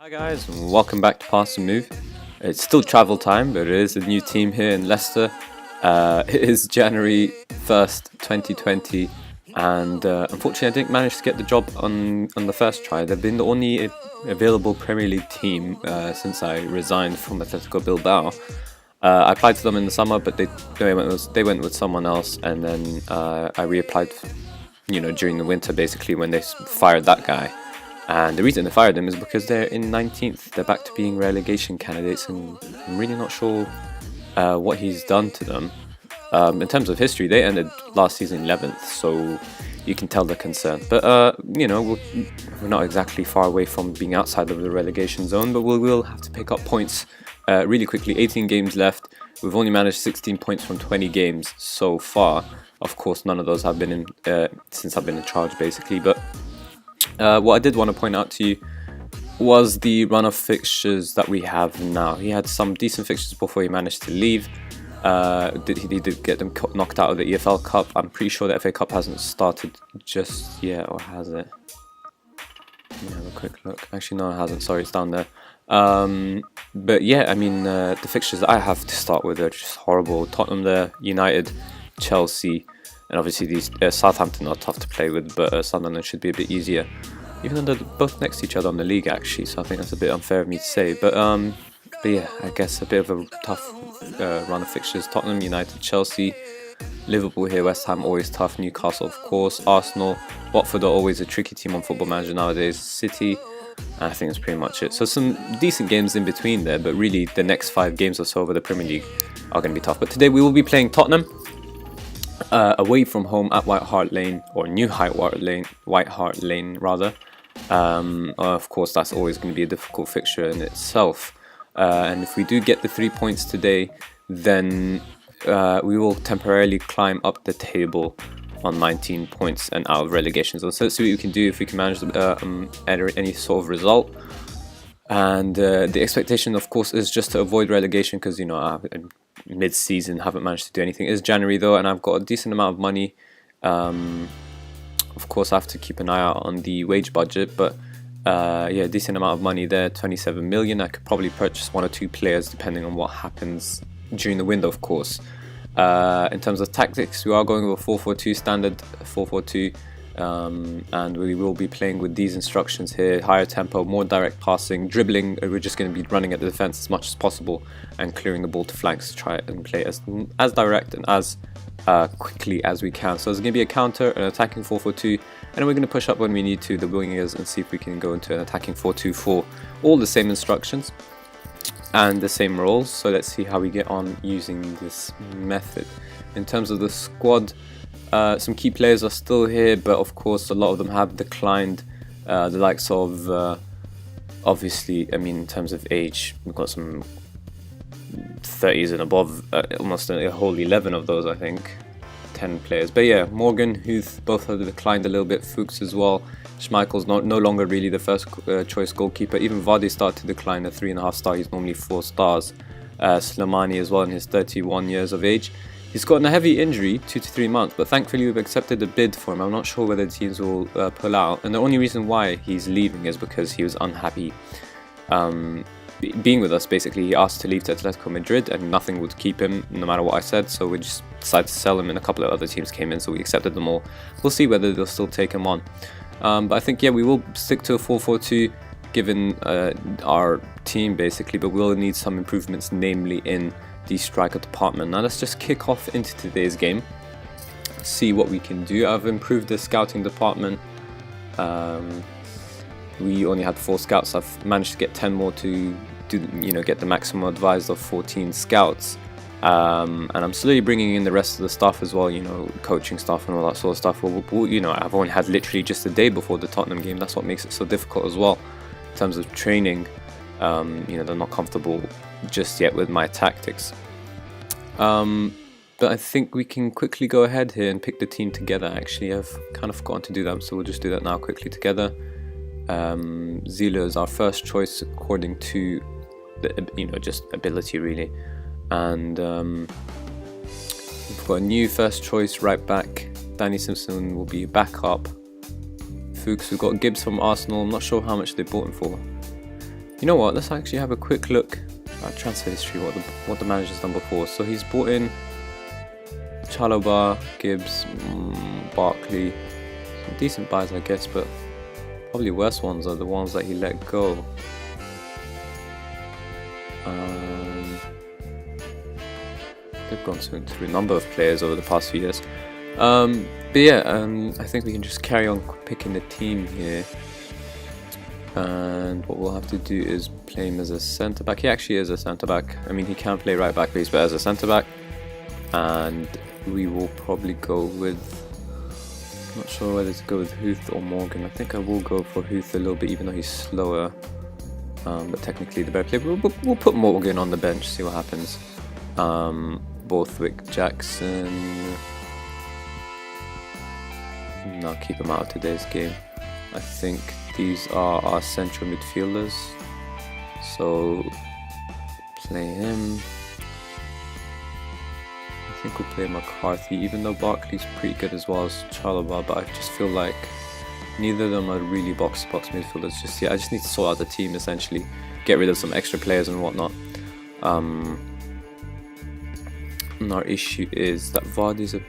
Hi guys, and welcome back to Pass and Move. It's still travel time, but it is a new team here in Leicester. It is January 1st, 2020, and unfortunately I didn't manage to get the job on the first try. They've been the only available Premier League team since I resigned from Atletico Bilbao. I applied to them in the summer, but they went with someone else, and then I reapplied, during the winter, basically when they fired that guy. And the reason they fired him is because they're in 19th. They're back to being relegation candidates, and I'm really not sure what he's done to them. In terms of history, they ended last season 11th, so you can tell they're concerned. But, we're not exactly far away from being outside of the relegation zone, but we will have to pick up points really quickly. 18 games left. We've only managed 16 points from 20 games so far. Of course, none of those have been in since I've been in charge, basically, but what I did want to point out to you was the run of fixtures that we have now. He had some decent fixtures before he managed to leave. He did get them knocked out of the EFL Cup. I'm pretty sure the FA Cup hasn't started just yet, or has it? Let me have a quick look. Actually, no, it hasn't. Sorry, it's down there. But yeah, I mean, the fixtures that I have to start with are just horrible. Tottenham there, United, Chelsea. And obviously these Southampton are tough to play with, but Sunderland should be a bit easier. Even though they're both next to each other on the league, actually, so I think that's a bit unfair of me to say. But yeah, I guess a bit of a tough run of fixtures. Tottenham, United, Chelsea, Liverpool here, West Ham always tough, Newcastle of course, Arsenal, Watford are always a tricky team on Football Manager nowadays, City, and I think that's pretty much it. So some decent games in between there, but really the next 5 games or so over the Premier League are going to be tough. But today we will be playing Tottenham. Away from home at White Hart Lane, or New White Hart Lane rather. Of course, that's always going to be a difficult fixture in itself. And if we do get the 3 points today, then we will temporarily climb up the table on 19 points and out of relegation. So let's see what we can do if we can manage to enter any sort of result. And the expectation, of course, is just to avoid relegation because, mid-season haven't managed to do anything. It is January though, and I've got a decent amount of money. Of course I have to keep an eye out on the wage budget, but yeah, decent amount of money there, 27 million. I could probably purchase 1 or 2 players depending on what happens during the window, of course. In terms of tactics, we are going with a 4-4-2 standard 4-4-2, and we will be playing with these instructions here: higher tempo, more direct passing, dribbling. We're just going to be running at the defense as much as possible and clearing the ball to flanks to try and play as direct and as quickly as we can. So there's going to be a counter, an attacking 4-4-2, and we're going to push up when we need to, the wingers, and see if we can go into an attacking 4-2-4. All the same instructions and the same roles. So let's see how we get on using this method. In terms of the squad, some key players are still here, but of course a lot of them have declined. The likes of, obviously, I mean, in terms of age, we've got some 30s and above, almost a whole 11 of those, I think, 10 players. But yeah, Morgan, Huth, both have declined a little bit, Fuchs as well. Schmeichel's no longer really the first choice goalkeeper. Even Vardy started to decline, a 3.5 star, he's normally 4 stars. Slimani as well, in his 31 years of age. He's gotten a heavy injury, 2 to 3 months, but thankfully we've accepted a bid for him. I'm not sure whether the teams will pull out, and the only reason why he's leaving is because he was unhappy being with us. Basically, he asked to leave to Atletico Madrid, and nothing would keep him, no matter what I said, so we just decided to sell him, and a couple of other teams came in, so we accepted them all. We'll see whether they'll still take him on. But I think, yeah, we will stick to a 4-4-2 given our team, basically, but we'll need some improvements, namely in the striker department. Now let's just kick off into today's game, see what we can do. I've improved the scouting department. We only had 4 scouts. I've managed to get 10 more to get the maximum advised of 14 scouts. And I'm slowly bringing in the rest of the stuff as well, coaching stuff and all that sort of stuff. I've only had literally just a day before the Tottenham game. That's what makes it so difficult as well in terms of training. They're not comfortable just yet with my tactics. But I think we can quickly go ahead here and pick the team together. Actually, I've kind of forgotten to do that, so we'll just do that now quickly together. Zila is our first choice according to just ability really, and we've got a new first choice right back. Danny Simpson will be back up. Fuchs, we've got Gibbs from Arsenal. I'm not sure how much they bought him for. You know what? Let's actually have a quick look at transfer history. What the manager's done before. So he's brought in Chalobah, Gibbs, Barkley, some decent buys, I guess, but probably worse ones are the ones that he let go. They've gone through a number of players over the past few years. But yeah, I think we can just carry on picking the team here. And what we'll have to do is play him as a centre back. He actually is a centre back. I mean, he can play right back, but he's better as a centre back. And we will probably go with, I'm not sure whether to go with Huth or Morgan. I think I will go for Huth a little bit, even though he's slower. But technically the better player. We'll put Morgan on the bench, see what happens. Borthwick, Jackson. No, keep him out of today's game. I think these are our central midfielders. So play him. I think we'll play McCarthy, even though Barkley's pretty good as well as Chalobah, but I just feel like neither of them are really box-to-box midfielders just yet. I just need to sort out the team essentially, get rid of some extra players and whatnot. And our issue is that Vardy's a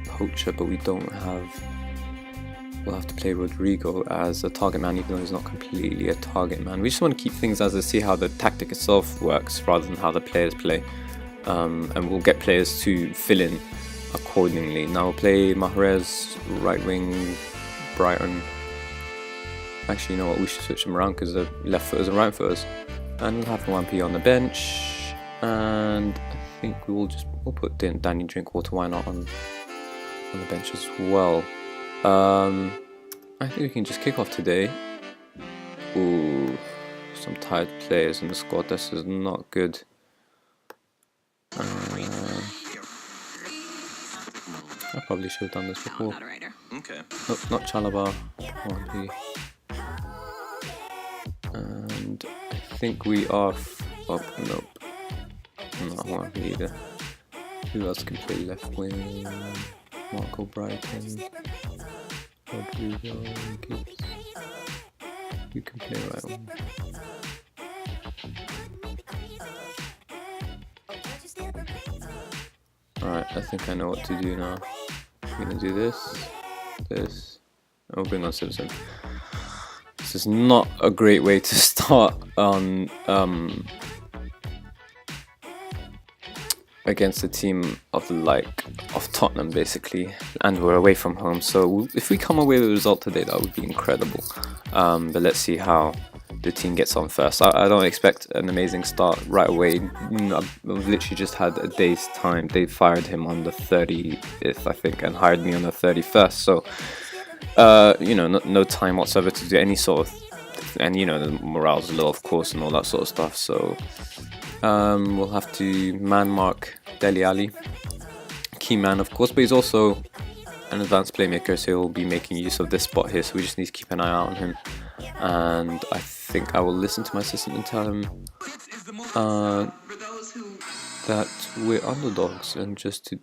poacher, but we don't have. We'll have to play Rodrigo as a target man, even though he's not completely a target man. We just want to keep things as see how the tactic itself works rather than how the players play. And we'll get players to fill in accordingly. Now we'll play Mahrez, right wing, Brighton. Actually, you know what? We should switch them around because they're left footers and right footers. And we'll have 1P on the bench. And I think we'll put Danny Drinkwater, why not, on the bench as well. I think we can just kick off today. Ooh, some tired players in the squad. This is not good. I probably should have done this before. Okay. Nope, not Chalobah. And I think we are. Oh, nope. Not one either. Who else can play left wing? Marco Brighton. Rodrigo, Gibbs. You can play right wing. Alright, I think I know what to do now. I'm gonna do this, and we'll bring on Simpson. This is not a great way to start on against a team of the like of Tottenham basically, and we're away from home, so if we come away with a result today, that would be incredible. But let's see how the team gets on first. I don't expect an amazing start right away. I've literally just had a day's time. They fired him on the 30th, I think, and hired me on the 31st, so you know, no time whatsoever to do any sort of, and you know, the morale's low of course and all that sort of stuff, so we'll have to man mark Dele Alli, key man of course, but he's also an advanced playmaker, so he'll be making use of this spot here, so we just need to keep an eye out on him. And I think I will listen to my assistant and tell him that we're underdogs and just to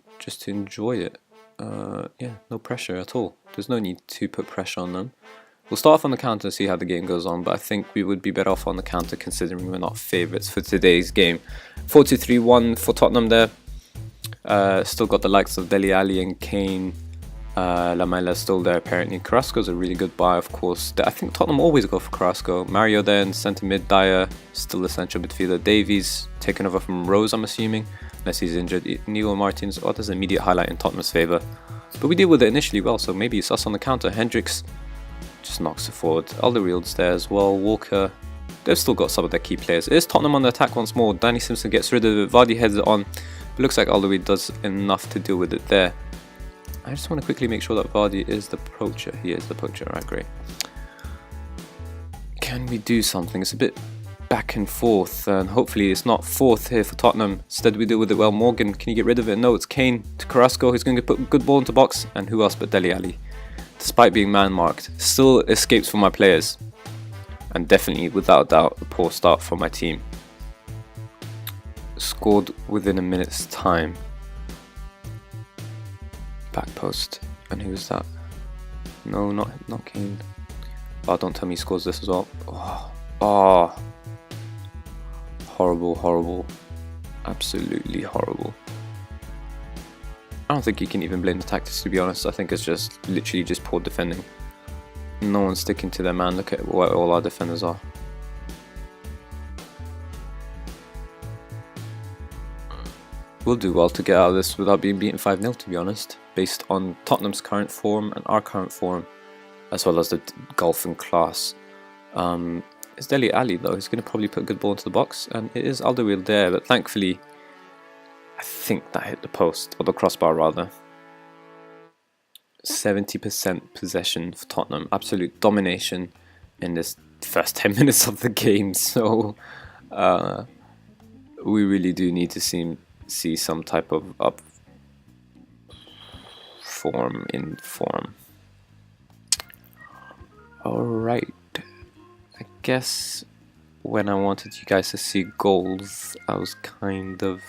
enjoy it. Yeah, no pressure at all. There's no need to put pressure on them. We'll start off on the counter and see how the game goes on, but I think we would be better off on the counter considering we're not favourites for today's game. 4-2-3-1 for Tottenham there. Still got the likes of Dele Alli and Kane. Lamela still there apparently. Carrasco's a really good buy, of course. I think Tottenham always go for Carrasco. Mario there in centre mid, Dyer still the central midfielder. Davies taken over from Rose, I'm assuming, unless he's injured. Nico Martins, oh, there's an immediate highlight in Tottenham's favour, but we deal with it initially well, so maybe it's us on the counter. Hendricks just knocks it forward. Alderweireld's there as well. Walker, they've still got some of their key players. It is Tottenham on the attack once more. Danny Simpson gets rid of it. Vardy heads it on. But looks like Alderweireld does enough to deal with it there. I just want to quickly make sure that Vardy is the poacher. He is the poacher, right, great. Can we do something? It's a bit back and forth, and hopefully it's not fourth here for Tottenham. Instead we deal with it well. Morgan, can you get rid of it? No, it's Kane to Carrasco. He's going to put a good ball into box, and who else but Dele Alli? Despite being man-marked, still escapes from my players. And definitely, without doubt, a poor start for my team. Scored within a minute's time. Back post. And who's that? No, not Kane. Oh, don't tell me he scores this as well. Oh. horrible, horrible. Absolutely horrible. I don't think you can even blame the tactics, to be honest. I think it's just literally just poor defending. No one's sticking to their man. Look at what all our defenders are. We'll do well to get out of this without being beaten 5-0, to be honest, based on Tottenham's current form and our current form, as well as the golf in class. It's Dele Alli though. He's going to probably put a good ball into the box, and it is Alderweireld there, but thankfully I think that hit the post, or the crossbar rather. 70% possession for Tottenham, absolute domination in this first 10 minutes of the game, so we really do need to see some type of up form in form. Alright, I guess when I wanted you guys to see goals, I was kind of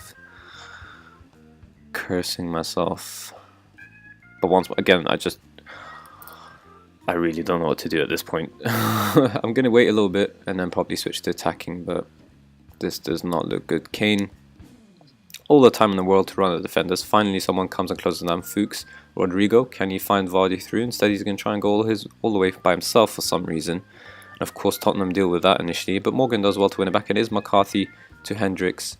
cursing myself. But once again, I really don't know what to do at this point. I'm going to wait a little bit and then probably switch to attacking, but this does not look good. Kane, all the time in the world to run at defenders. Finally someone comes and closes down Fuchs. Rodrigo, can he find Vardy through? Instead he's going to try and go all the way by himself for some reason. And of course Tottenham deal with that initially, but Morgan does well to win it back. It is McCarthy to Hendricks.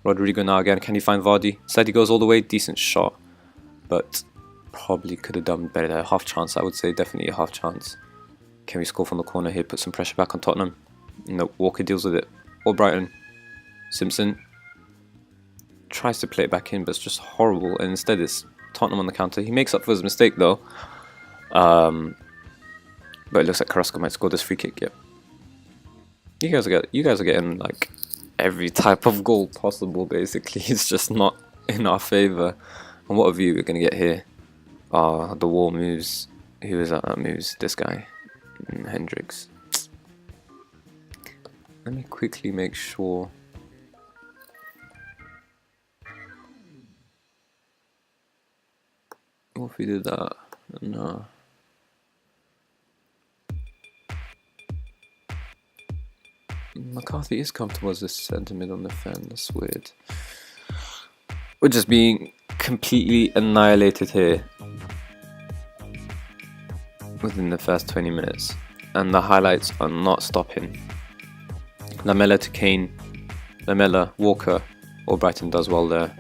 Rodrigo now again, can he find Vardy? Instead he goes all the way, decent shot. But probably could have done better there. Half chance, I would say, definitely a half chance. Can we score from the corner here, put some pressure back on Tottenham? No, Walker deals with it. Or Brighton. Simpson tries to play it back in, but it's just horrible, and instead it's Tottenham on the counter. He makes up for his mistake though. But it looks like Carrasco might score this free kick, yeah. You guys are getting like every type of goal possible basically. It's just not in our favour. And what a view we're gonna get here. The wall moves. Who is that moves? This guy. Hendricks. Let me quickly make sure. What if we did that? No. McCarthy is comfortable as a centre mid on the fence. That's weird. We're just being completely annihilated here within the first 20 minutes, and the highlights are not stopping. Lamela to Kane, Lamela, Walker, Albrighton does well there,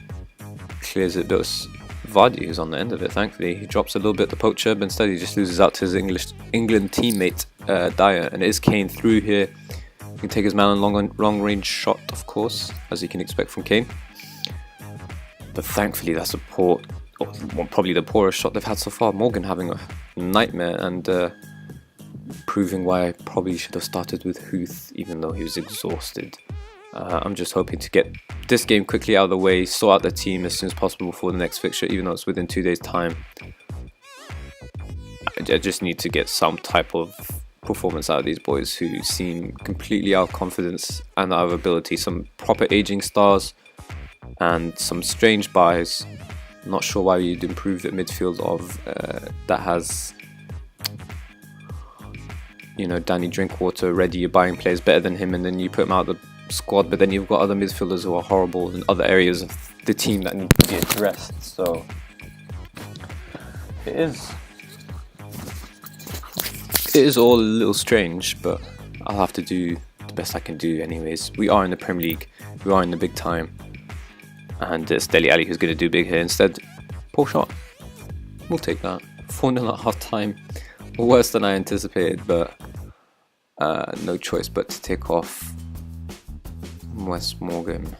clears it, does Vardy who's on the end of it. Thankfully he drops a little bit the poacher, but instead he just loses out to his England teammate Dyer, and it is Kane through here. He can take his man on long range shot, of course, as you can expect from Kane. But thankfully that's a poor, probably the poorest shot they've had so far. Morgan having a nightmare and proving why I probably should have started with Huth, even though he was exhausted. I'm just hoping to get this game quickly out of the way, sort out the team as soon as possible before the next fixture, even though it's within 2 days' time. I just need to get some type of performance out of these boys who seem completely out of confidence and out of ability. Some proper aging stars and some strange buys. Not sure why you'd improve the midfield of that has, you know, Danny Drinkwater ready. You're buying players better than him, and then you put him out of the squad, but then you've got other midfielders who are horrible in other areas of the team that need to be addressed. So it is all a little strange, but I'll have to do the best I can do anyways. We are in the Premier League, we are in the big time, and it's Dele Alli who's going to do big here. Instead, poor shot. We'll take that. 4-0 at half time. Worse than I anticipated, but no choice but to take off Wes Morgan.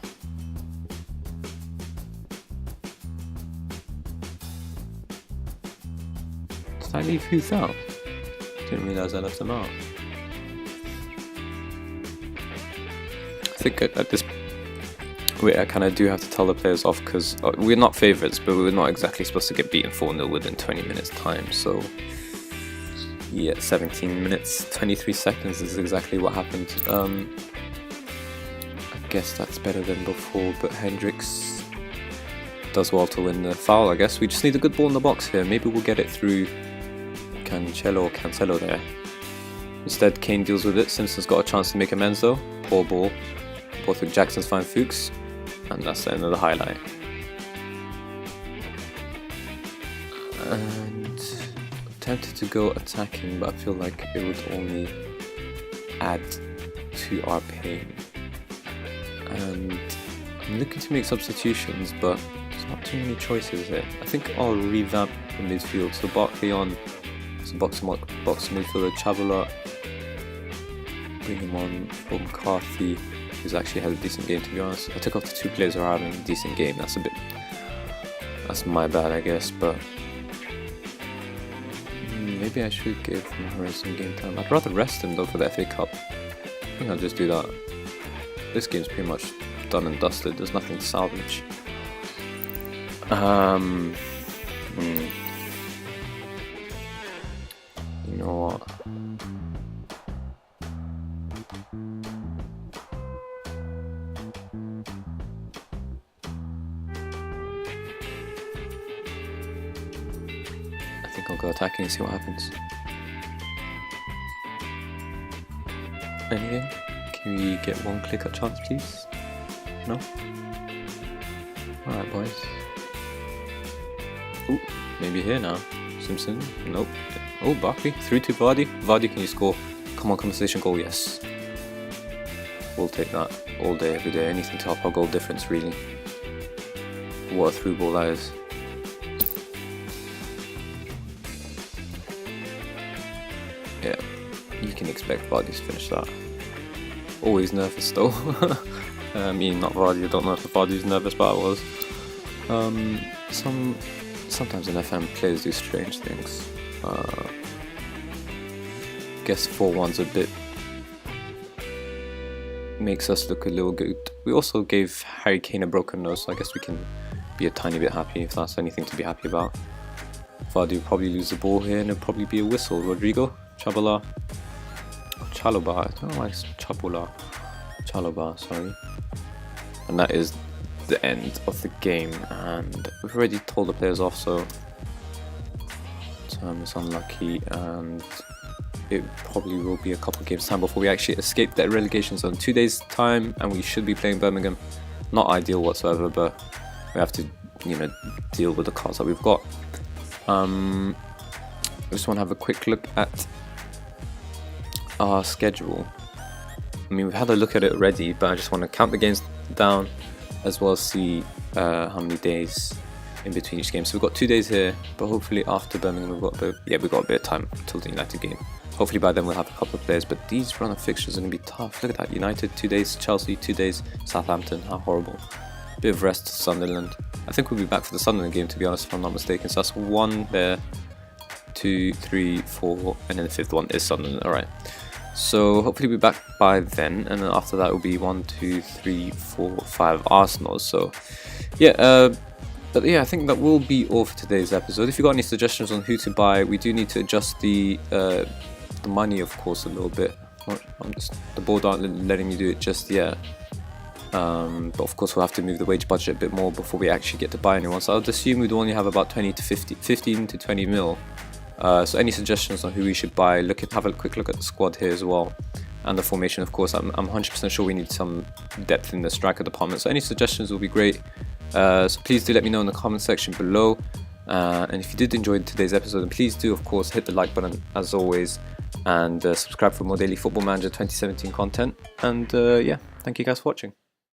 Did I leave Huth out? Didn't realise I left them out. I think at this point I kind of do have to tell the players off, because we're not favourites, but we're not exactly supposed to get beaten 4-0 within 20 minutes time. So yeah, 17 minutes 23 seconds is exactly what happened. I guess that's better than before, but Hendricks does well to win the foul. I guess we just need a good ball in the box here. Maybe we'll get it through Cancelo there. Instead Kane deals with it. Simpson's got a chance to make amends though. Poor ball. both with Jackson's fine Fuchs, and that's the end of the highlight. And I'm tempted to go attacking, but I feel like it would only add to our pain. And I'm looking to make substitutions, but there's not too many choices here. I think I'll revamp the midfield. So Barkley on, so box midfielder Chabola. Bring him on for McCarthy, who's actually had a decent game, to be honest. I took off the 2 players who are having a decent game. That's my bad, I guess, but maybe I should give Mahrez some game time. I'd rather rest him though for the FA Cup. I think I'll just do that. This game's pretty much done and dusted. There's nothing to salvage. You know what? I think I'll go attacking and see what happens. Anything? Can we get one click at chance, please? No? Alright, boys. Ooh, maybe here now. Simpson? Nope. Oh, Barkley. Through to Vardy. Vardy, can you score? Come on, compensation goal, yes. We'll take that all day, every day. Anything to help our goal difference, really. What a through ball that is. Yeah, you can expect Vardy to finish that. Always nervous though. I mean, not Vardy, I don't know if Vardy's nervous, but I was. Sometimes in FM players do strange things. Guess 4-1's a bit makes us look a little good. We also gave Harry Kane a broken nose, so I guess we can be a tiny bit happy if that's anything to be happy about. Vardy will probably lose the ball here and it'll probably be a whistle. Rodrigo, Chalobah, I don't know why it's Chalobah, sorry. And that is the end of the game, and we've already told the players off, so Tom is unlucky, and it probably will be a couple of games time before we actually escape that relegation zone. 2 days time, and we should be playing Birmingham. Not ideal whatsoever, but we have to, deal with the cards that we've got. I just want to have a quick look at our schedule. I mean, we've had a look at it already, but I just want to count the games down as well as see how many days in between each game. So we've got 2 days here, but hopefully after Birmingham we've got a bit of time until the United game. Hopefully by then we'll have a couple of players, but these run of fixtures are going to be tough. Look at that, United 2 days, Chelsea 2 days, Southampton, how horrible. Bit of rest, Sunderland. I think we'll be back for the Sunderland game, to be honest, if I'm not mistaken. So that's 1 there, 2, 3, 4, and then the 5th one is Sunderland. Alright, so hopefully we'll be back by then, and then after that will be 1, 2, 3, 4, 5 Arsenal. So yeah, but yeah, I think that will be all for today's episode. If you've got any suggestions on who to buy, we do need to adjust the money, of course, a little bit. The board aren't letting me do it just yet. But of course we'll have to move the wage budget a bit more before we actually get to buy anyone. So I'd assume we'd only have about 15 to 20 mil. So any suggestions on who we should buy, have a quick look at the squad here as well. And the formation, of course. I'm 100% sure we need some depth in the striker department. So any suggestions will be great. So please do let me know in the comment section below. And if you did enjoy today's episode, then please do, of course, hit the like button as always. And subscribe for more daily Football Manager 2017 content. And yeah, thank you guys for watching.